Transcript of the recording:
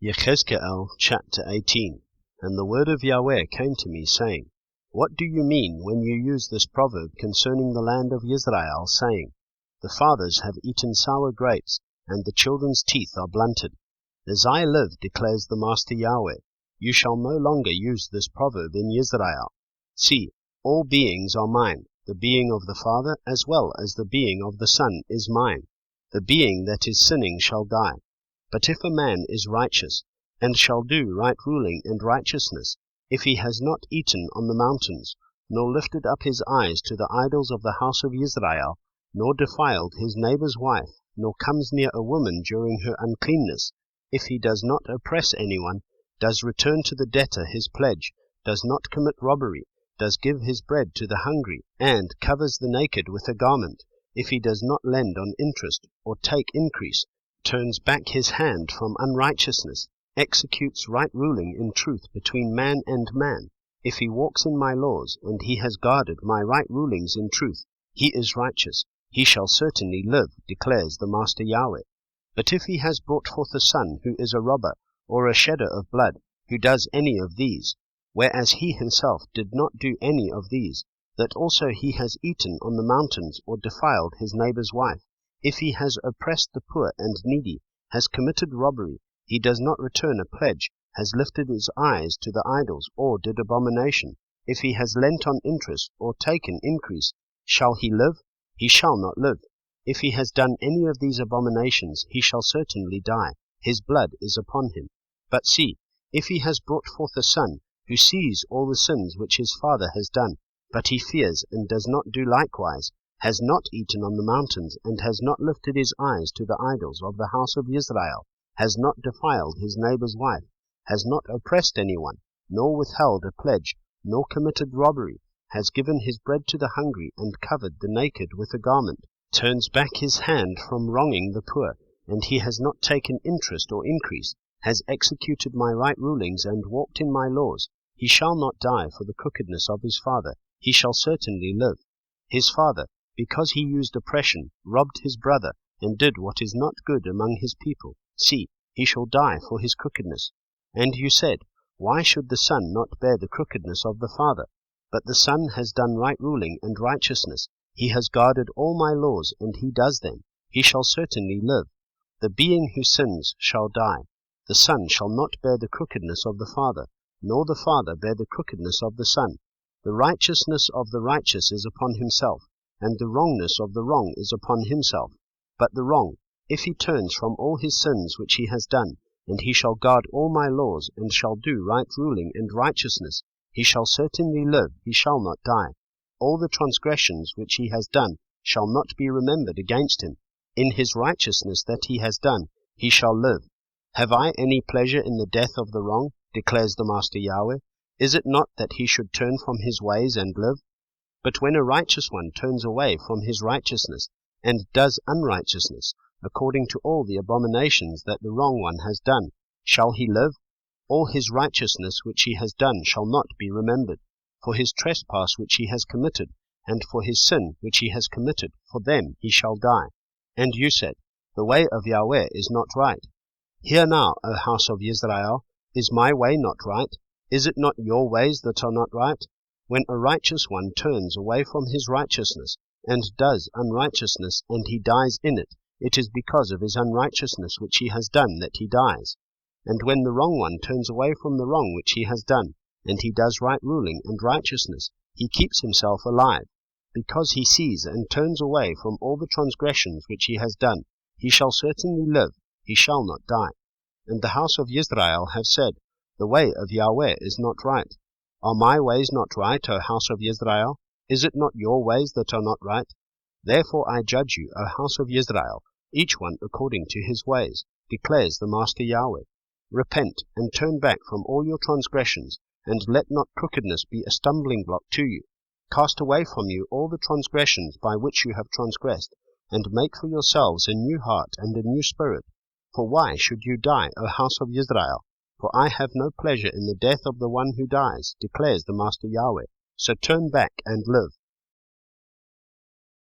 Yehezq'ėl chapter 18. And the word of Yahweh came to me, saying, What do you mean when you use this proverb concerning the land of Israel, saying, The fathers have eaten sour grapes, and the children's teeth are blunted? As I live, declares the Master Yahweh, you shall no longer use this proverb in Israel. See, all beings are mine. The being of the Father as well as the being of the Son is mine. The being that is sinning shall die. But if a man is righteous, and shall do right ruling and righteousness, if he has not eaten on the mountains, nor lifted up his eyes to the idols of the house of Israel, nor defiled his neighbor's wife, nor comes near a woman during her uncleanness, if he does not oppress anyone, does return to the debtor his pledge, does not commit robbery, does give his bread to the hungry, and covers the naked with a garment, if he does not lend on interest, or take increase, turns back his hand from unrighteousness, executes right ruling in truth between man and man, if he walks in my laws, and he has guarded my right rulings in truth, he is righteous, he shall certainly live, declares the Master Yahweh. But if he has brought forth a son who is a robber, or a shedder of blood, who does any of these, whereas he himself did not do any of these, that also he has eaten on the mountains, or defiled his neighbor's wife, if he has oppressed the poor and needy, has committed robbery, he does not return a pledge, has lifted his eyes to the idols, or did abomination, if he has lent on interest, or taken increase, shall he live? He shall not live. If he has done any of these abominations, he shall certainly die. His blood is upon him. But see, if he has brought forth a son, who sees all the sins which his father has done, but he fears and does not do likewise, has not eaten on the mountains, and has not lifted his eyes to the idols of the house of Israel, has not defiled his neighbor's wife, has not oppressed anyone, nor withheld a pledge, nor committed robbery, has given his bread to the hungry, and covered the naked with a garment, turns back his hand from wronging the poor, and he has not taken interest or increase, has executed my right rulings, and walked in my laws, he shall not die for the crookedness of his father, he shall certainly live. His father, because he used oppression, robbed his brother, and did what is not good among his people. See, he shall die for his crookedness. And you said, Why should the son not bear the crookedness of the father? But the son has done right ruling and righteousness. He has guarded all my laws, and he does them. He shall certainly live. The being who sins shall die. The son shall not bear the crookedness of the father, nor the father bear the crookedness of the son. The righteousness of the righteous is upon himself, and the wrongness of the wrong is upon himself. But the wrong, if he turns from all his sins which he has done, and he shall guard all my laws, and shall do right ruling and righteousness, he shall certainly live, he shall not die. All the transgressions which he has done shall not be remembered against him. In his righteousness that he has done, he shall live. Have I any pleasure in the death of the wrong, declares the Master Yahweh? Is it not that he should turn from his ways and live? But when a righteous one turns away from his righteousness, and does unrighteousness, according to all the abominations that the wrong one has done, shall he live? All his righteousness which he has done shall not be remembered. For his trespass which he has committed, and for his sin which he has committed, for them he shall die. And you said, The way of Yahweh is not right. Hear now, O house of Israel, is my way not right? Is it not your ways that are not right? When a righteous one turns away from his righteousness, and does unrighteousness, and he dies in it, it is because of his unrighteousness which he has done that he dies. And when the wrong one turns away from the wrong which he has done, and he does right ruling and righteousness, he keeps himself alive. Because he sees and turns away from all the transgressions which he has done, he shall certainly live, he shall not die. And the house of Israel have said, The way of Yahweh is not right. Are my ways not right, O house of Israel? Is it not your ways that are not right? Therefore I judge you, O house of Israel, each one according to his ways, declares the Master Yahweh. Repent, and turn back from all your transgressions, and let not crookedness be a stumbling block to you. Cast away from you all the transgressions by which you have transgressed, and make for yourselves a new heart and a new spirit. For why should you die, O house of Israel? For I have no pleasure in the death of the one who dies, declares the Master Yahweh. So turn back and live.